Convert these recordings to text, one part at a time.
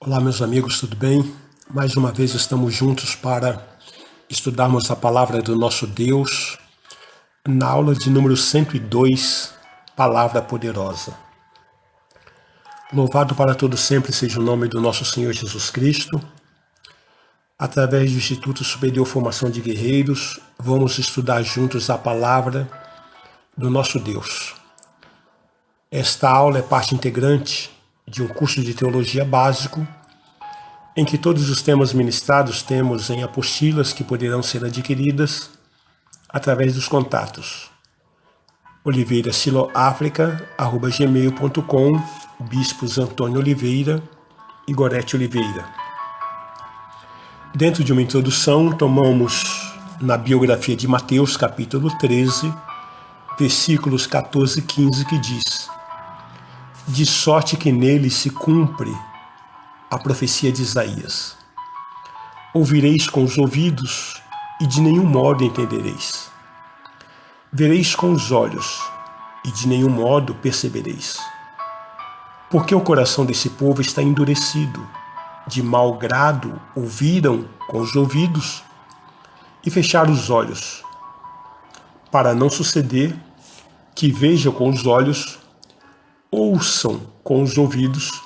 Olá, meus amigos, tudo bem? Mais uma vez estamos juntos para estudarmos a palavra do nosso Deus na aula de número 102, Palavra Poderosa. Louvado para todo sempre seja o nome do nosso Senhor Jesus Cristo. Através do Instituto Superior Formação de Guerreiros, vamos estudar juntos a palavra do nosso Deus. Esta aula é parte integrante de um curso de teologia básico, em que todos os temas ministrados temos em apostilas que poderão ser adquiridas através dos contatos oliveirasiloafrica@gmail.com, bispos Antônio Oliveira e Gorete Oliveira. Dentro de uma introdução, tomamos na biografia de Mateus, capítulo 13, versículos 14 e 15, que diz: de sorte que nele se cumpre a profecia de Isaías. Ouvireis com os ouvidos e de nenhum modo entendereis. Vereis com os olhos e de nenhum modo percebereis. Porque o coração desse povo está endurecido, de mau grado ouviram com os ouvidos e fecharam os olhos, para não suceder que vejam com os olhos, ouçam com os ouvidos,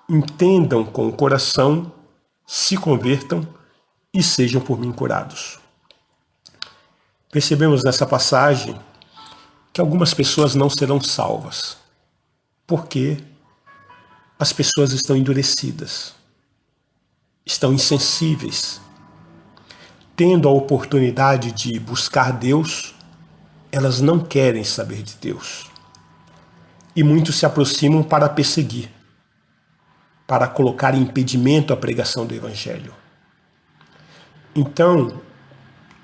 entendam com o coração, se convertam e sejam por mim curados. Percebemos nessa passagem que algumas pessoas não serão salvas, porque as pessoas estão endurecidas, estão insensíveis. Tendo a oportunidade de buscar Deus, elas não querem saber de Deus. E muitos se aproximam para perseguir, para colocar impedimento à pregação do Evangelho. Então,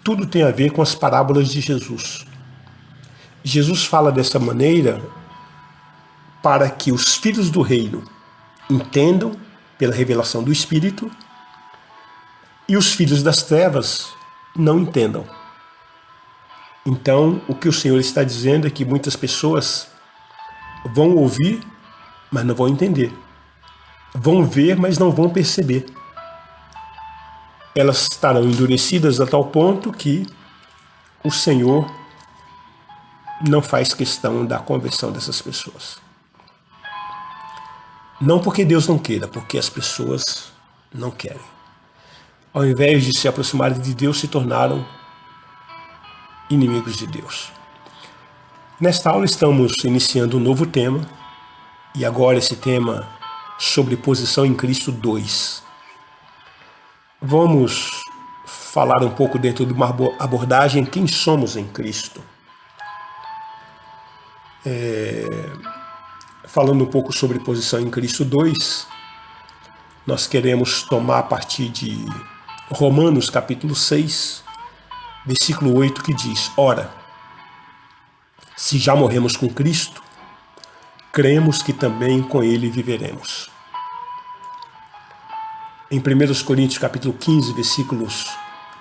tudo tem a ver com as parábolas de Jesus. Jesus fala dessa maneira para que os filhos do reino entendam pela revelação do Espírito e os filhos das trevas não entendam. Então, o que o Senhor está dizendo é que muitas pessoas vão ouvir, mas não vão entender. Vão ver, mas não vão perceber. Elas estarão endurecidas a tal ponto que o Senhor não faz questão da conversão dessas pessoas. Não porque Deus não queira, porque as pessoas não querem. Ao invés de se aproximarem de Deus, se tornaram inimigos de Deus. Nesta aula estamos iniciando um novo tema, e agora esse tema sobre posição em Cristo 2. Vamos falar um pouco dentro de uma abordagem quem somos em Cristo. Falando um pouco sobre posição em Cristo 2, nós queremos tomar a partir de Romanos capítulo 6, versículo 8, que diz: ora, se já morremos com Cristo, cremos que também com ele viveremos. Em 1 Coríntios capítulo 15, versículos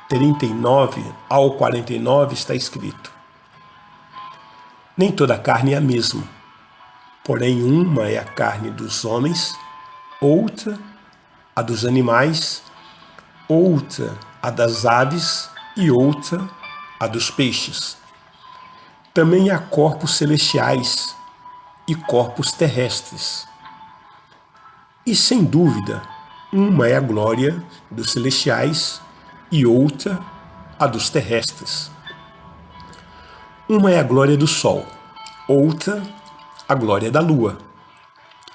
39 ao 49, está escrito: nem toda carne é a mesma, porém uma é a carne dos homens, outra a dos animais, outra a das aves e outra a dos peixes. Também há corpos celestiais e corpos terrestres. E sem dúvida, uma é a glória dos celestiais e outra a dos terrestres. Uma é a glória do sol, outra a glória da lua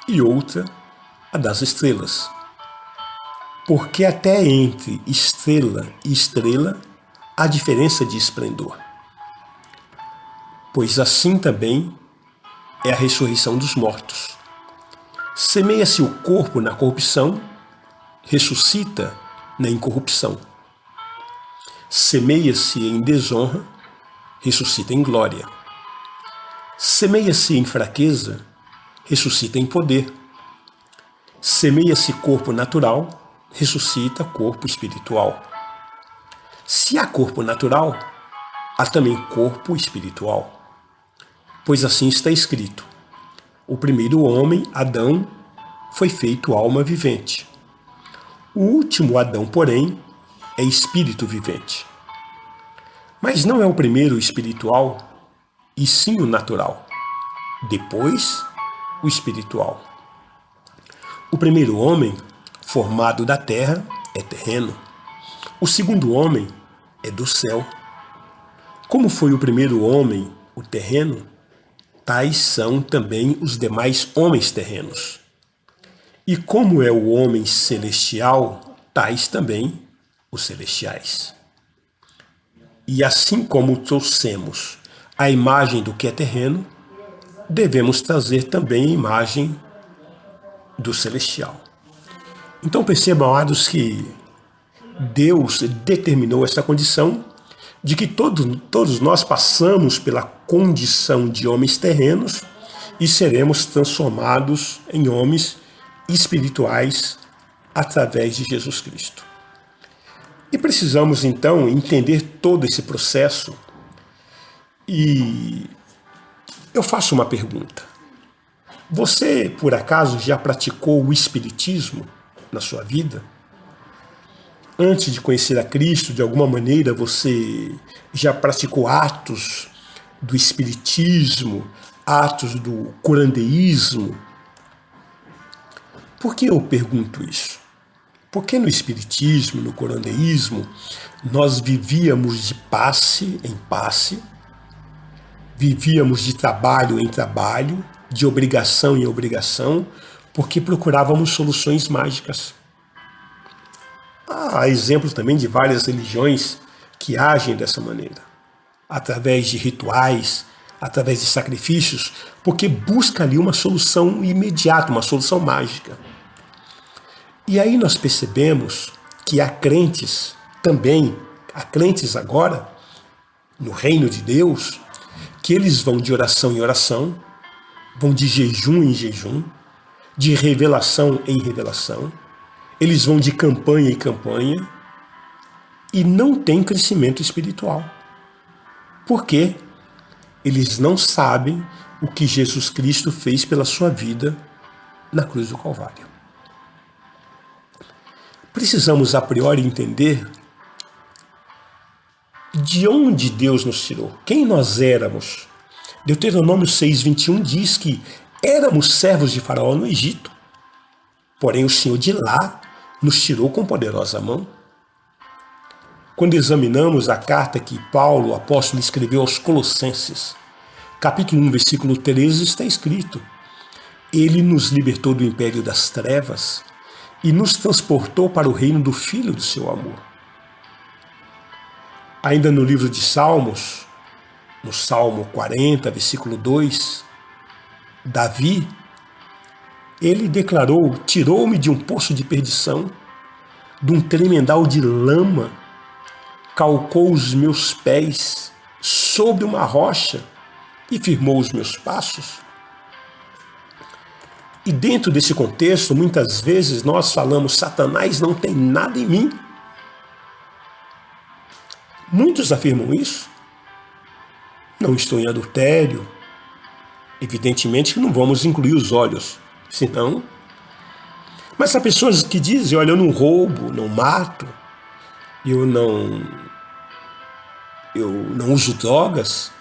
e outra a das estrelas. Porque até entre estrela e estrela há diferença de esplendor. Pois assim também é a ressurreição dos mortos. Semeia-se o corpo na corrupção, ressuscita na incorrupção. Semeia-se em desonra, ressuscita em glória. Semeia-se em fraqueza, ressuscita em poder. Semeia-se corpo natural, ressuscita corpo espiritual. Se há corpo natural, há também corpo espiritual. Pois assim está escrito: o primeiro homem, Adão, foi feito alma vivente. O último Adão, porém, é espírito vivente. Mas não é o primeiro o espiritual, e sim o natural. Depois, o espiritual. O primeiro homem, formado da terra, é terreno. O segundo homem é do céu. Como foi o primeiro homem, o terreno, tais são também os demais homens terrenos. E como é o homem celestial, tais também os celestiais. E assim como trouxemos a imagem do que é terreno, devemos trazer também a imagem do celestial. Então percebam, amados, que Deus determinou essa condição de que todos nós passamos pela condição de homens terrenos e seremos transformados em homens espirituais através de Jesus Cristo. E precisamos então entender todo esse processo. E eu faço uma pergunta. Você, por acaso, já praticou o espiritismo na sua vida? Antes de conhecer a Cristo, de alguma maneira, você já praticou atos do espiritismo, atos do curandeísmo? Por que eu pergunto isso? Porque no espiritismo, no curandeísmo, nós vivíamos de passe em passe, vivíamos de trabalho em trabalho, de obrigação em obrigação, porque procurávamos soluções mágicas. Há exemplos também de várias religiões que agem dessa maneira, através de rituais, através de sacrifícios, porque busca ali uma solução imediata, uma solução mágica. E aí nós percebemos que há crentes também, há crentes agora, no reino de Deus, que eles vão de oração em oração, vão de jejum em jejum, de revelação em revelação, eles vão de campanha em campanha e não têm crescimento espiritual. Por quê? Eles não sabem o que Jesus Cristo fez pela sua vida na cruz do Calvário. Precisamos, a priori, entender de onde Deus nos tirou, quem nós éramos. Deuteronômio 6:21 diz que éramos servos de Faraó no Egito, porém o Senhor de lá nos tirou com poderosa mão. Quando examinamos a carta que Paulo, o apóstolo, escreveu aos Colossenses, capítulo 1, versículo 13, está escrito: Ele nos libertou do império das trevas e nos transportou para o reino do Filho do seu amor. Ainda no livro de Salmos, no Salmo 40, versículo 2, Davi, ele declarou: tirou-me de um poço de perdição, de um tremendal de lama, calcou os meus pés sobre uma rocha e firmou os meus passos. E dentro desse contexto, muitas vezes nós falamos: Satanás não tem nada em mim. Muitos afirmam isso. Não estou em adultério. Evidentemente que não vamos incluir os olhos, senão. Mas há pessoas que dizem: olha, eu não roubo, não mato, eu não uso drogas.